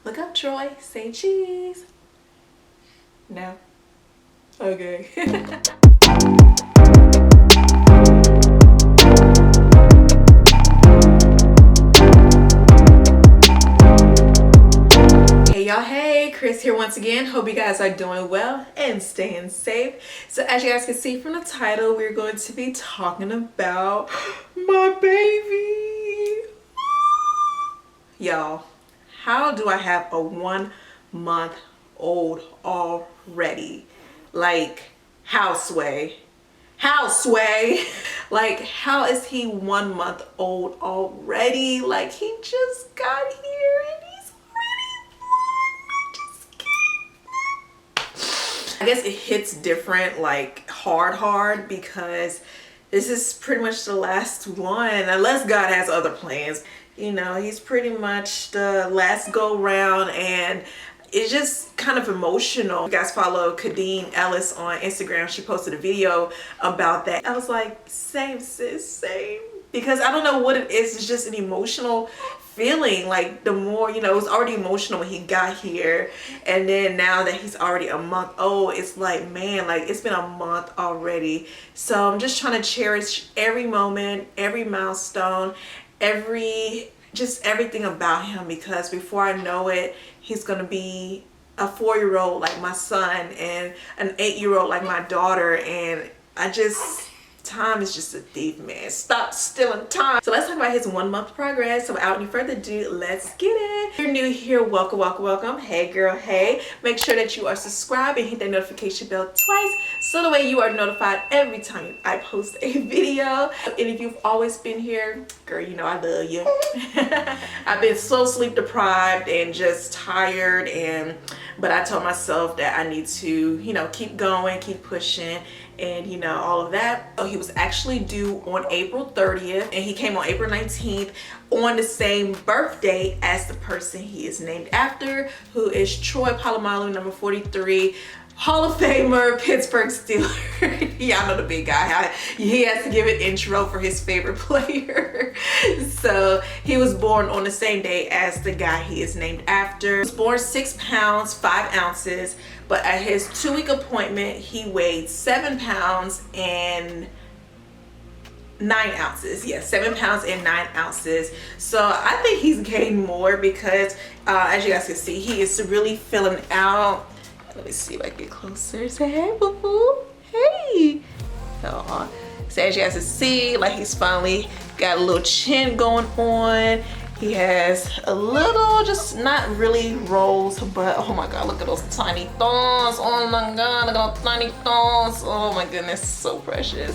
Look up, Troy. Say cheese. No? Okay. Hey y'all, hey, Chris here once again. Hope you guys are doing well and staying safe. So as you guys can see from the title, we're going to be talking about my baby. Y'all, how do I have a 1 month old already? Like, how sway? Like, how is he 1 month old already? Like, he just got here and he's already born. I guess it hits different, like hard, because this is pretty much the last one, unless God has other plans. You know, he's pretty much the last go round, and it's just kind of emotional. You guys follow Kadeen Ellis on Instagram. She posted a video about that. I was like, same sis, same. Because I don't know what it is. It's just an emotional feeling. Like, the more, you know, it was already emotional when he got here. And then now that he's already a month old, it's like, man, like, it's been a month already. So I'm just trying to cherish every moment, every milestone, just everything about him, because before I know it, he's gonna be a 4-year-old like my son and an 8-year-old like my daughter. And time is just a thief, man. Stop stealing time. So let's talk about his 1 month progress. So without any further ado, let's get it. If you're new here, welcome. Hey girl, hey. Make sure that you are subscribed and hit that notification bell twice, so the way you are notified every time I post a video. And if you've always been here, girl, you know I love you. I've been so sleep deprived and just tired, but I told myself that I need to, you know, keep going, keep pushing, and you know, all of that. So he was actually due on April 30th, and he came on April 19th on the same birthday as the person he is named after, who is Troy Polamalu, number 43, Hall of Famer, Pittsburgh Steelers. Y'all know the big guy. He has to give an intro for his favorite player. So he was born on the same day as the guy he is named after. He was born 6 pounds 5 ounces, but at his 2-week appointment, he weighed 7 pounds and 9 ounces. Yeah, 7 pounds and 9 ounces. So I think he's gained more because as you guys can see, he is really filling out. Let me see if I can get closer. Say hey, boo boo. Hey. Aww. So as you guys can see, like, he's finally got a little chin going on. He has a little, just not really rolls, but oh my god, look at those tiny thongs. Oh my god, look at those tiny thongs. Oh my goodness, so precious.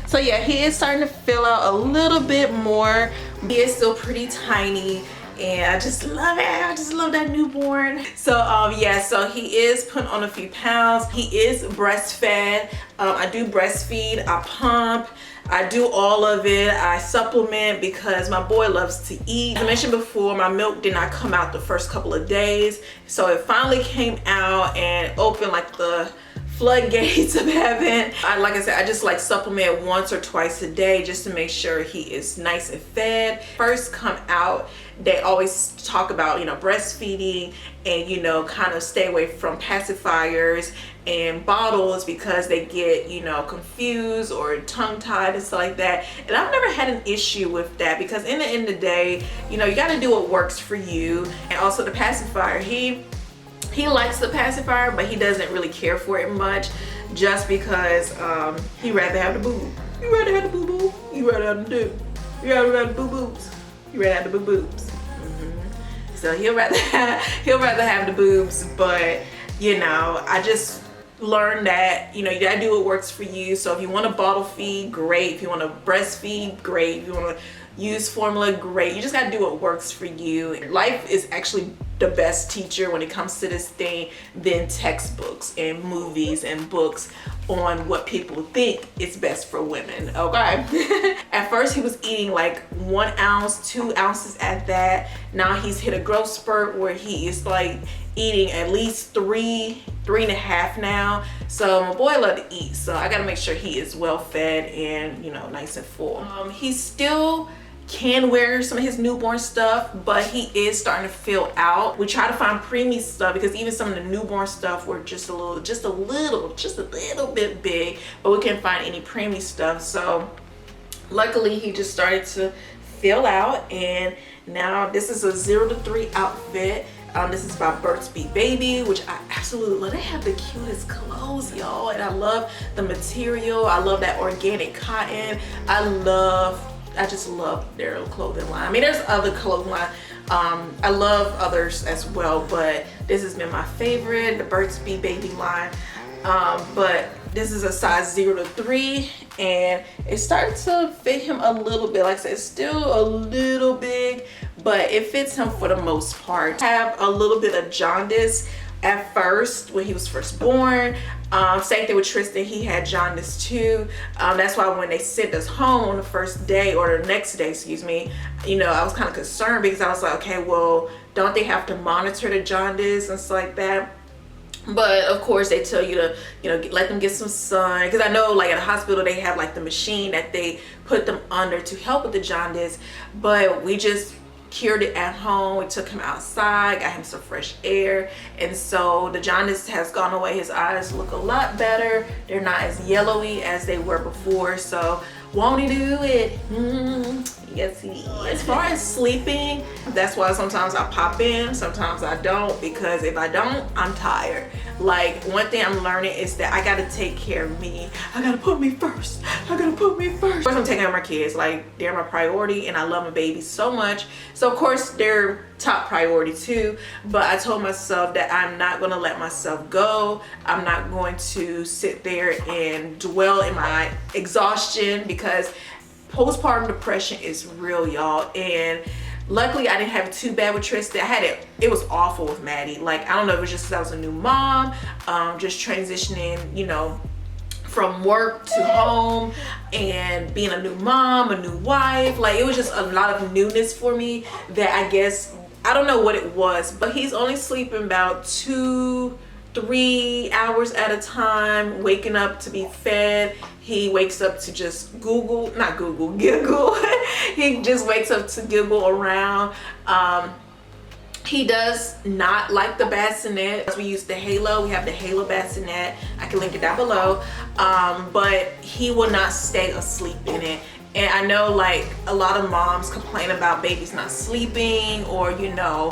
So yeah, he is starting to fill out a little bit more. He is still pretty tiny, and I just love it. I just love that newborn. So yeah, so he is putting on a few pounds. He is breastfed. I do breastfeed, I pump, I do all of it. I supplement because my boy loves to eat. As I mentioned before, my milk did not come out the first couple of days, so it finally came out and opened like the floodgates of heaven. Like I said, I just like supplement once or twice a day just to make sure he is nice and fed. First come out, they always talk about, you know, breastfeeding and, you know, kind of stay away from pacifiers and bottles because they get, you know, confused or tongue-tied and stuff like that. And I've never had an issue with that, because in the end of the day, you know, you got to do what works for you. And also the pacifier, he likes the pacifier, but he doesn't really care for it much, just because he rather have the boo. You rather have the boo boo. You rather have the do. You rather have the boo boobs. You rather have the boo boobs. So he'll rather have the boobs, but you know, I just learned that, you know, you gotta do what works for you. So if you want to bottle feed, great. If you want to breastfeed, great. If you want to use formula, great. You just gotta do what works for you. Life is actually the best teacher when it comes to this thing than textbooks and movies and books on what people think is best for women, okay? At first he was eating like 1 ounce, 2 ounces at that. Now he's hit a growth spurt where he is like eating at least 3.5 now. So my boy love to eat, so I gotta make sure he is well fed and, you know, nice and full. He's still can wear some of his newborn stuff, but he is starting to fill out. We try to find preemie stuff because even some of the newborn stuff were just a little bit big, but we couldn't find any preemie stuff. So luckily he just started to fill out, and now this is a 0 to 3 outfit. This is by Breastfeeding Baby, which I absolutely love. They have the cutest clothes, y'all, and I love the material. I love that organic cotton. I just love their clothing line. I mean, there's other clothing line. I love others as well, but this has been my favorite, the Breastfeeding Baby line. But this is a size 0 to 3, and it's starting to fit him a little bit. Like I said, it's still a little big, but it fits him for the most part. I have a little bit of jaundice at first when he was first born. Same thing with Tristan, he had jaundice too. That's why when they sent us home on the first day, or the next day, excuse me, you know, I was kind of concerned because I was like, okay, well, don't they have to monitor the jaundice and stuff like that? But of course they tell you to, you know, let them get some sun, because I know like at a hospital they have like the machine that they put them under to help with the jaundice, but we just cured it at home. We took him outside, got him some fresh air, and so the jaundice has gone away. His eyes look a lot better. They're not as yellowy as they were before. So won't he do it? Yes, he is. As far as sleeping, that's why sometimes I pop in, sometimes I don't, because if I don't, I'm tired. Like, one thing I'm learning is that I gotta take care of me. I gotta put me first. I gotta put me first. Of course, I'm taking care of my kids. Like, they're my priority, and I love my babies so much. So of course, they're top priority too. But I told myself that I'm not gonna let myself go. I'm not going to sit there and dwell in my exhaustion, because postpartum depression is real, y'all. And luckily I didn't have it too bad with Tristan. It was awful with Maddie. Like, I don't know if it was just because I was a new mom, just transitioning, you know, from work to home, and being a new mom, a new wife. Like, it was just a lot of newness for me that I guess, I don't know what it was, but he's only sleeping about 2-3 hours at a time, waking up to be fed. He wakes up to just giggle. He just wakes up to giggle around. He does not like the bassinet. We use the Halo. We have the Halo bassinet. I can link it down below. But he will not stay asleep in it. And I know, like, a lot of moms complain about babies not sleeping, or, you know,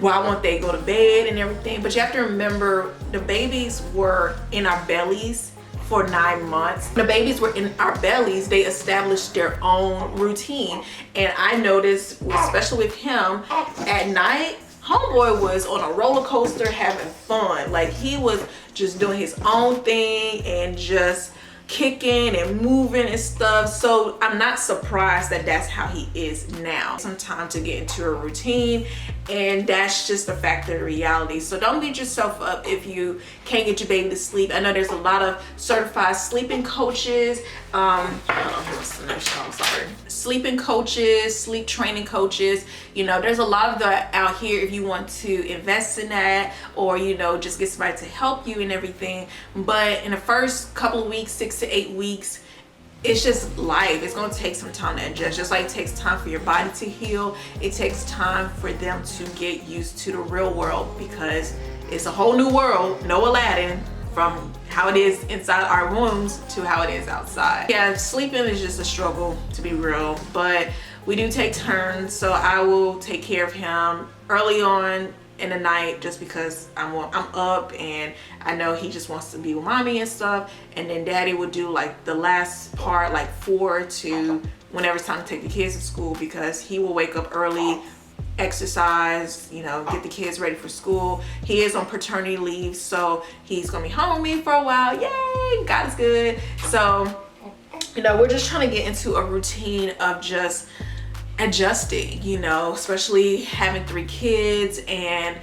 why won't they go to bed and everything. But you have to remember, the babies were in our bellies for 9 months. The babies were in our bellies, they established their own routine. And I noticed, especially with him, at night, homeboy was on a roller coaster having fun. Like, he was just doing his own thing and just kicking and moving and stuff. So I'm not surprised that that's how he is now. Some time to get into a routine, and that's just a fact of reality. So don't beat yourself up if you can't get your baby to sleep. I know there's a lot of certified sleeping coaches. Hold on, what's the next one? I'm sorry. Sleeping coaches, sleep training coaches. You know, there's a lot of that out here if you want to invest in that, or, you know, just get somebody to help you and everything. But in the first couple of weeks, 6 to 8 weeks, it's just life. It's going to take some time to adjust. Just like it takes time for your body to heal, it takes time for them to get used to the real world, because it's a whole new world. No Aladdin, from how it is inside our wombs to how it is outside. Yeah, sleeping is just a struggle, to be real, but we do take turns. So I will take care of him early on in the night, just because I'm up and I know he just wants to be with mommy and stuff. And then daddy will do like the last part, like 4 to whenever it's time to take the kids to school, because he will wake up early, exercise, you know, get the kids ready for school. He is on paternity leave, so he's gonna be home with me for a while. Yay, God is good. So, you know, we're just trying to get into a routine of just adjusting, you know, especially having 3 kids, and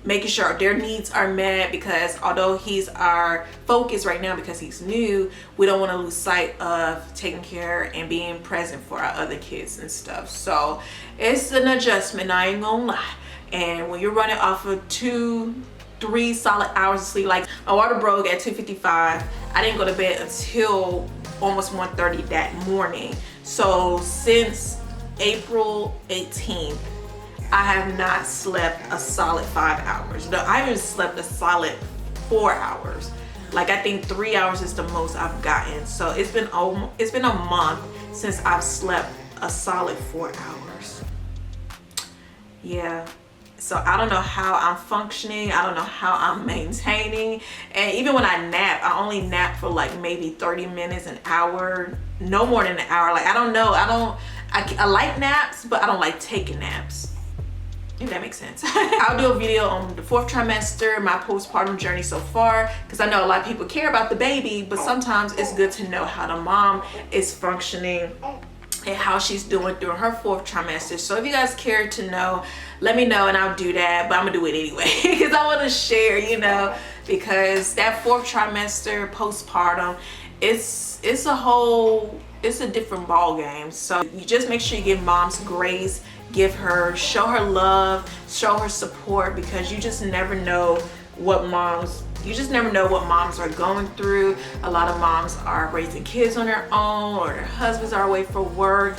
making sure their needs are met, because although he's our focus right now because he's new, we don't want to lose sight of taking care and being present for our other kids and stuff. So it's an adjustment, I ain't gonna lie. And when you're running off of 2-3 solid hours of sleep, like my water broke at 2:55, I didn't go to bed until almost 1:30 that morning. So since April 18th, I have not slept a solid 5 hours. No, I haven't slept a solid 4 hours. Like, I think 3 hours is the most I've gotten. So it's been a month since I've slept a solid 4 hours. Yeah. So I don't know how I'm functioning. I don't know how I'm maintaining. And even when I nap, I only nap for like maybe 30 minutes, an hour, no more than an hour. Like, I don't know. I like naps, but I don't like taking naps, if that makes sense. I'll do a video on the 4th trimester, my postpartum journey so far, because I know a lot of people care about the baby, but sometimes it's good to know how the mom is functioning and how she's doing during her 4th trimester. So if you guys care to know, let me know and I'll do that, but I'm gonna do it anyway because I want to share, you know, because that 4th trimester postpartum, it's a different ball game. So you just make sure you give moms grace, show her love, show her support, because you just never know what moms are going through. A lot of moms are raising kids on their own, or their husbands are away for work.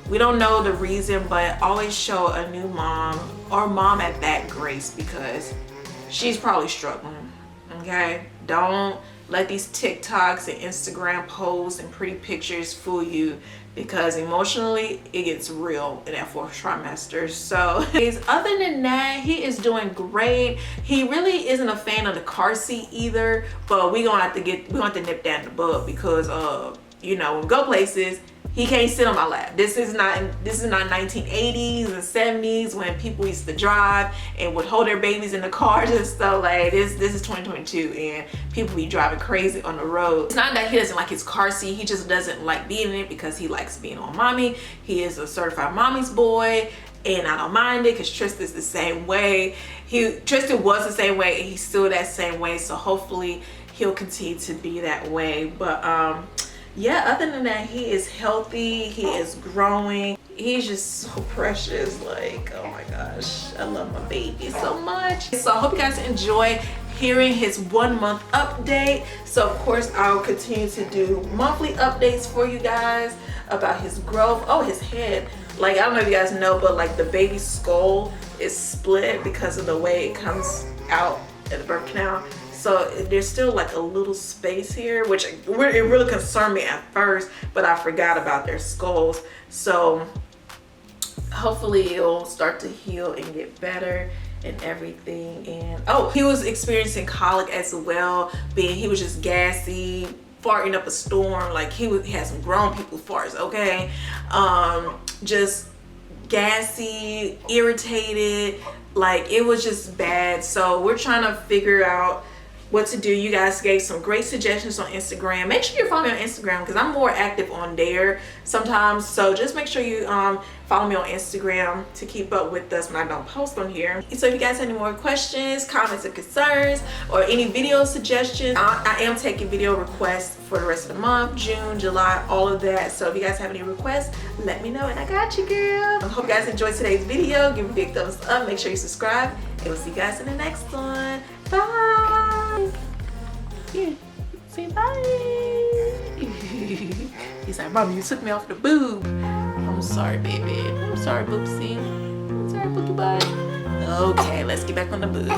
We don't know the reason, but always show a new mom, or mom at that, grace, because she's probably struggling. Okay, don't let these TikToks and Instagram posts and pretty pictures fool you, because emotionally it gets real in that 4th trimester. So other than that, he is doing great. He really isn't a fan of the car seat either, but we're gonna have to nip that in the bud, because you know, when we go places, he can't sit on my lap. This is not 1980s and 70s when people used to drive and would hold their babies in the cars and stuff. Like, this is 2022 and people be driving crazy on the road. It's not that he doesn't like his car seat, he just doesn't like being in it because he likes being on mommy. He is a certified mommy's boy, and I don't mind it because Tristan's the same way. Tristan was the same way and he's still that same way, so hopefully he'll continue to be that way. But yeah, other than that, he is healthy, he is growing, he's just so precious. Like, oh my gosh, I love my baby so much. So I hope you guys enjoy hearing his 1 month update. So of course I'll continue to do monthly updates for you guys about his growth. Oh, his head, like, I don't know if you guys know, but like the baby's skull is split because of the way it comes out at the birth canal. So there's still like a little space here, which it really concerned me at first, but I forgot about their skulls. So hopefully it'll start to heal and get better and everything. And oh, he was experiencing colic as well, he was just gassy, farting up a storm. Like, he had some grown people farts, okay? Just gassy, irritated, like it was just bad. So we're trying to figure out what to do. You guys gave some great suggestions on Instagram. Make sure you follow me on Instagram because I'm more active on there sometimes. So just make sure you follow me on Instagram to keep up with us when I don't post on here. So if you guys have any more questions, comments, or concerns, or any video suggestions, I am taking video requests for the rest of the month, June, July, all of that. So if you guys have any requests, let me know and I got you, girl. I hope you guys enjoyed today's video. Give me a big thumbs up. Make sure you subscribe, and we'll see you guys in the next one. Bye. Yeah, say bye. He's like, Mommy, you took me off the boob. I'm sorry, baby. I'm sorry, Boopsie. I'm sorry, Bookie Bye. Okay, let's get back on the boob.